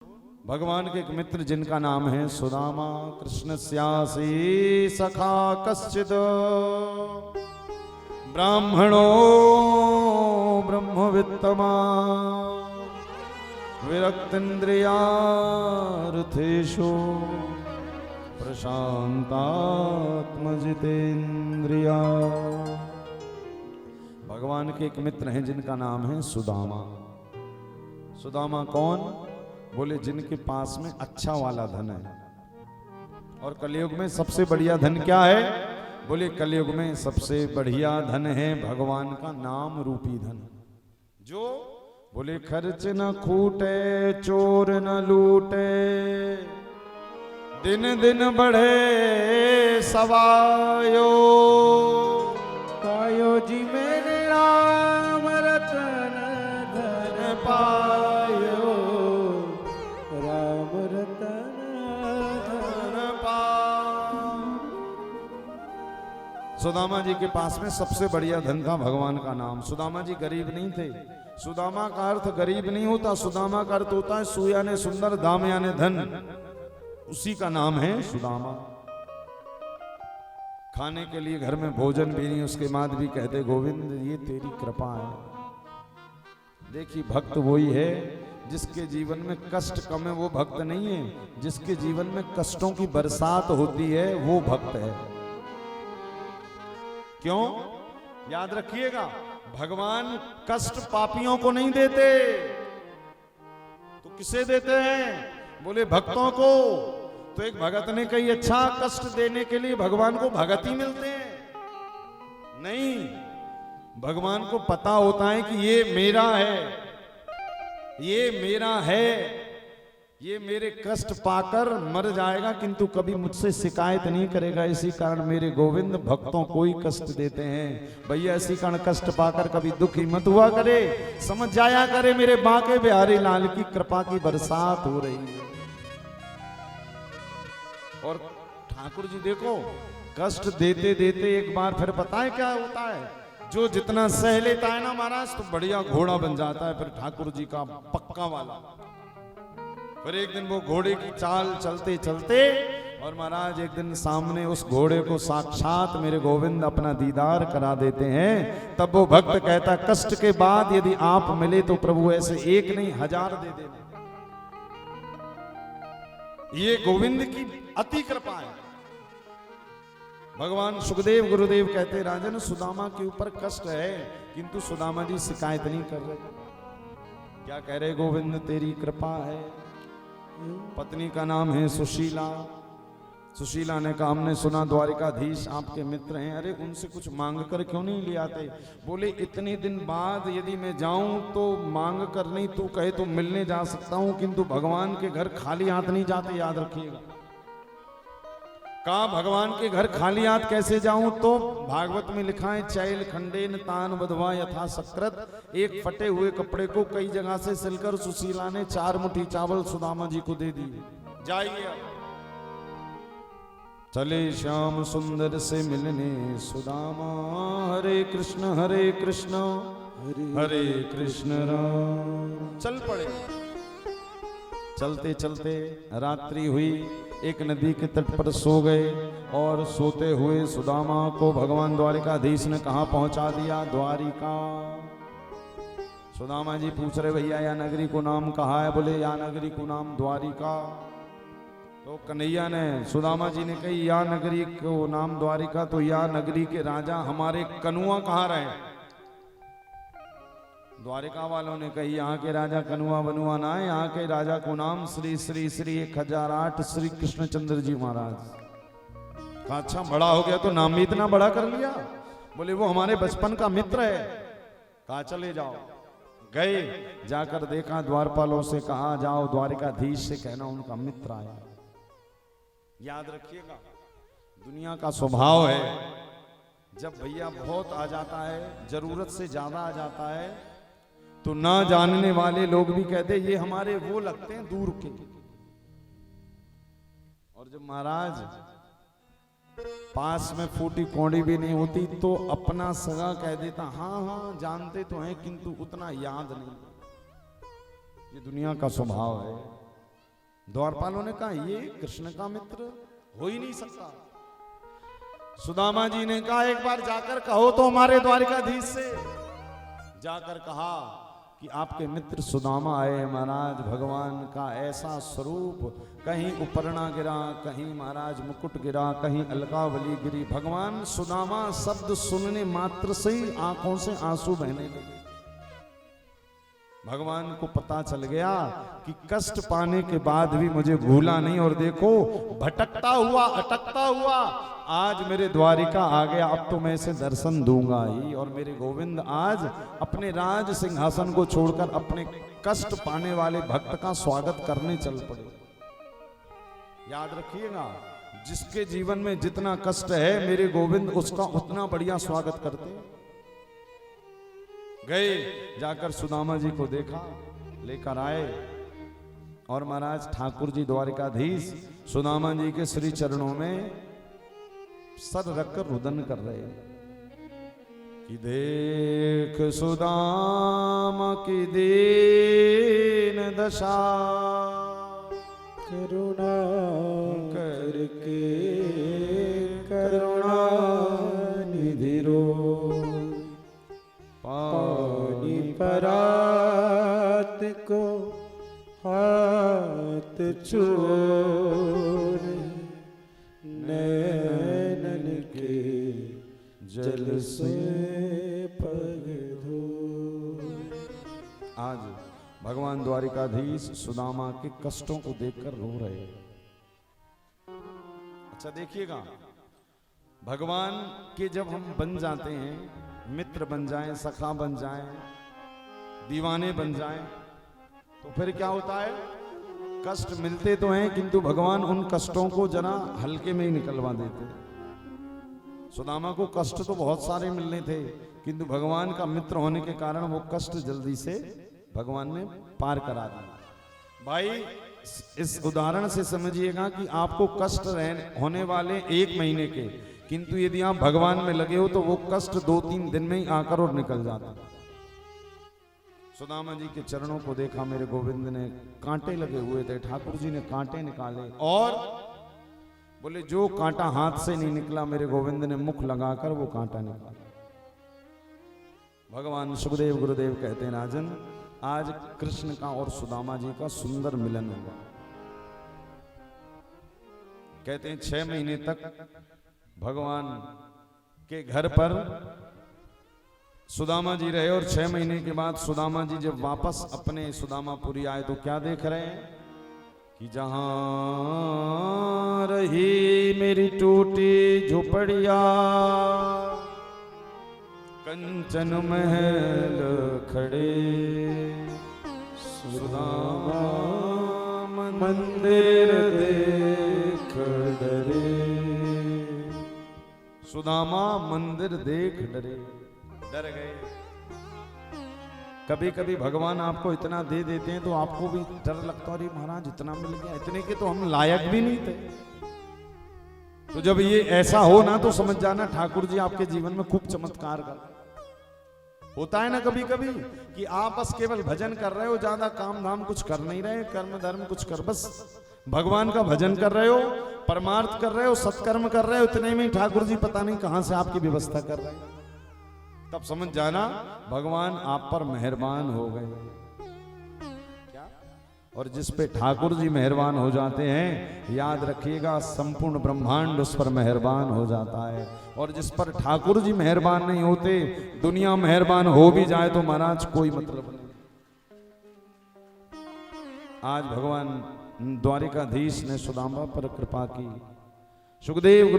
भगवान के एक मित्र जिनका नाम है सुदामा, कृष्ण स्यासी सखा कश्चिद ब्राह्मणो ब्रह्मवित्तमा विरक्तिन्द्रियार्थेषु प्रशांतात्मजितेन्द्रिया। भगवान के एक मित्र हैं जिनका नाम है सुदामा। सुदामा कौन? बोले जिनके पास में अच्छा वाला धन है। और कलयुग में सबसे बढ़िया धन क्या है? बोले कलयुग में सबसे बढ़िया धन है भगवान का नाम रूपी धन। जो बोले खर्च न खूटे चोर न लूटे, दिन दिन बढ़े सवायो, पायो जी मेरे राम रतन धन पायो, राम रतन धन पायो। सुदामा जी के पास में सबसे बढ़िया धन था भगवान का नाम। सुदामा जी गरीब नहीं थे। सुदामा का अर्थ गरीब नहीं होता, सुदामा का अर्थ होता है सुया ने सुंदर दाम याने धन, उसी का नाम है सुदामा। खाने के लिए घर में भोजन भी नहीं, उसके बाद भी कहते गोविंद ये तेरी कृपा है। देखिए भक्त वही है जिसके जीवन में कष्ट कम है, वो भक्त नहीं है। जिसके जीवन में कष्टों की बरसात होती है वो भक्त है। क्यों? याद रखिएगा, भगवान कष्ट पापियों को नहीं देते, तो किसे देते हैं? बोले भक्तों को। तो एक भगत ने कही अच्छा कष्ट देने के लिए भगवान को भगत ही मिलते हैं? नहीं, भगवान को पता होता है कि ये मेरा है, ये मेरा है, ये मेरे कष्ट पाकर मर जाएगा किंतु कभी मुझसे शिकायत नहीं करेगा। इसी कारण मेरे गोविंद भक्तों को ही कष्ट देते हैं। भैया इसी कारण कष्ट पाकर कभी दुखी मत हुआ करे, समझ जाया करे मेरे बांके बिहारी लाल की कृपा की बरसात हो रही है। और ठाकुर जी देखो कष्ट देते देते एक बार फिर पता है क्या होता है? जो जितना सह लेता है ना महाराज तो बढ़िया घोड़ा बन जाता है फिर ठाकुर जी का पक्का वाला। फिर एक दिन वो घोड़े की चाल चलते चलते और महाराज एक दिन सामने उस घोड़े को साक्षात मेरे गोविंद अपना दीदार करा देते हैं। तब वो भक्त कहता कष्ट के बाद यदि आप मिले तो प्रभु ऐसे एक नहीं 1000 दे देना। ये गोविंद की अति कृपा है। भगवान सुखदेव गुरुदेव कहते राजन सुदामा के ऊपर कष्ट है किंतु सुदामा जी शिकायत नहीं कर रहे। क्या कह रहे? गोविंद तेरी कृपा है। पत्नी का नाम है सुशीला। सुशीला ने कहा हमने सुना द्वारिकाधीश आपके मित्र हैं, अरे उनसे कुछ मांग कर क्यों नहीं ले आते? बोले इतने दिन बाद यदि मैं जाऊं तो मांग कर नहीं तो कहे तो मिलने जा सकता हूं किंतु भगवान के घर खाली हाथ नहीं जाते, याद रखिएगा। कहा भगवान के घर खाली हाथ कैसे जाऊं? तो भागवत में लिखा है चैल खंडेन तान बधवा यथा सकृत। एक फटे हुए कपड़े को कई जगह से सिलकर सुशीला ने 4 मुट्ठी चावल सुदामा जी को दे दिए। जाइए चले श्याम सुंदर से मिलने सुदामा, हरे कृष्ण हरे कृष्ण राम। चल पड़े। चलते चलते रात्रि हुई, एक नदी के तट पर सो गए और सोते हुए सुदामा को भगवान द्वारिकाधीश ने कहां पहुंचा दिया? द्वारिका। सुदामा जी पूछ रहे भैया या नगरी को नाम कहा है? बोले या नगरी को नाम द्वारिका। तो कन्हैया ने सुदामा जी ने कही या नगरी को नाम द्वारिका तो या नगरी के राजा हमारे कनुआ कहाँ रहे? द्वारिका वालों ने कही यहाँ के राजा कनुआ बनुआ ना है, यहाँ के राजा को नाम श्री श्री श्री 1008 श्री कृष्णचंद्र जी महाराज। कहा अच्छा बड़ा हो गया तो नाम भी इतना बड़ा कर लिया? बोले वो हमारे बचपन का मित्र है। कहा चले जाओ। गए, जाकर देखा, द्वारपालों से कहा जाओ द्वारिकाधीश से कहना उनका मित्र आया। याद रखिएगा दुनिया का स्वभाव है जब भैया बहुत आ जाता है, जरूरत से ज्यादा आ जाता है तो ना जानने वाले लोग भी कहते ये हमारे वो लगते हैं दूर के। और जब महाराज पास में फूटी कौड़ी भी नहीं होती तो अपना सगा कह देता हाँ हाँ जानते तो हैं किंतु उतना याद नहीं। ये दुनिया का स्वभाव है। द्वारपालों ने कहा ये कृष्ण का मित्र हो ही नहीं सकता। सुदामा जी ने कहा एक बार जाकर कहो तो हमारे द्वारिकाधीश से। जाकर कहा कि आपके मित्र सुदामा आए महाराज, भगवान का ऐसा स्वरूप, कहीं उपर्णा गिरा, कहीं महाराज मुकुट गिरा, कहीं अलकावली गिरी। भगवान सुदामा शब्द सुनने मात्र से ही आंखों से आंसू बहने लगे। भगवान को पता चल गया कि कष्ट पाने के बाद भी मुझे भूला नहीं, और देखो भटकता हुआ अटकता हुआ आज मेरे द्वारिका आ गया, अब तो मैं इसे दर्शन दूंगा ही। और मेरे गोविंद आज अपने राज सिंहासन को छोड़कर अपने कष्ट पाने वाले भक्त का स्वागत करने चल पड़े। याद रखिएगा, जिसके जीवन में जितना कष्ट है मेरे गोविंद उसका उतना बढ़िया स्वागत करते हैं। गए, जाकर सुदामा जी को देखा, लेकर आए, और महाराज ठाकुर जी द्वारिकाधीश सुदामा जी के श्री चरणों में सर रखकर रुदन कर रहे कि देख सुदामा की दीन दशा, करुणा करके करुणा निधि रो, पानी परात को हाथ छोड़, नैनन के जल से पग धो। आज भगवान द्वारिकाधीश सुदामा के कष्टों को देखकर रो रहे हैं। अच्छा देखिएगा, भगवान के जब हम बन जाते हैं, मित्र बन जाएं, सखा बन जाएं, दीवाने बन जाएं, तो फिर क्या होता है? कष्ट मिलते तो हैं किंतु भगवान उन कष्टों को जरा हल्के में ही निकलवा देते। सुदामा को कष्ट तो बहुत सारे मिलने थे, किंतु भगवान का मित्र होने के कारण वो कष्ट जल्दी से भगवान ने पार करा दिया। भाई इस उदाहरण से समझिएगा कि आपको कष्ट होने वाले 1 महीने के, किंतु यदि आप भगवान में लगे हो तो वो कष्ट 2-3 दिन में ही आकर और निकल जाता। सुदामा जी के चरणों को देखा मेरे गोविंद ने, कांटे लगे हुए थे, ठाकुर जी ने कांटे निकाले और बोले जो कांटा हाथ से नहीं निकला, मेरे गोविंद ने मुख लगाकर वो कांटा निकाला। भगवान सुखदेव गुरुदेव कहते हैं राजन, आज कृष्ण का और सुदामा जी का सुंदर मिलन हुआ। कहते हैं 6 महीने तक भगवान के घर पर सुदामा जी रहे, और 6 महीने के बाद सुदामा जी जब वापस अपने सुदामापुरी आए तो क्या देख रहे हैं कि जहां रही मेरी टूटी झोपड़िया, कंचन महल खड़े, सुदामा मंदिर देख डरे, सुदामा मंदिर देख डरे, डर गए। कभी कभी भगवान आपको इतना दे देते हैं तो आपको भी डर लगता है, अरे महाराज इतना मिल गया, इतने के तो हम लायक भी नहीं थे। तो जब ये ऐसा हो ना तो समझ जाना ठाकुर जी आपके जीवन में खूब चमत्कार कर। होता है ना कभी कभी कि आप बस केवल भजन कर रहे हो, ज्यादा काम धाम कुछ कर नहीं रहे, कर्म धर्म कुछ कर, बस भगवान का भजन कर रहे हो, परमार्थ कर रहे हो, सत्कर्म कर रहे हो, इतने में ठाकुर जी पता नहीं कहां से आपकी व्यवस्था कर रहे हैं। तब समझ जाना भगवान आप पर मेहरबान हो गए। क्या? और जिस पे ठाकुर जी मेहरबान हो जाते हैं, याद रखिएगा संपूर्ण ब्रह्मांड उस पर मेहरबान हो जाता है। और जिस पर ठाकुर जी मेहरबान नहीं होते, दुनिया मेहरबान हो भी जाए तो महाराज कोई मतलब नहीं। आज भगवान द्वारिकाधीश ने सुदामा पर कृपा की। सुखदेव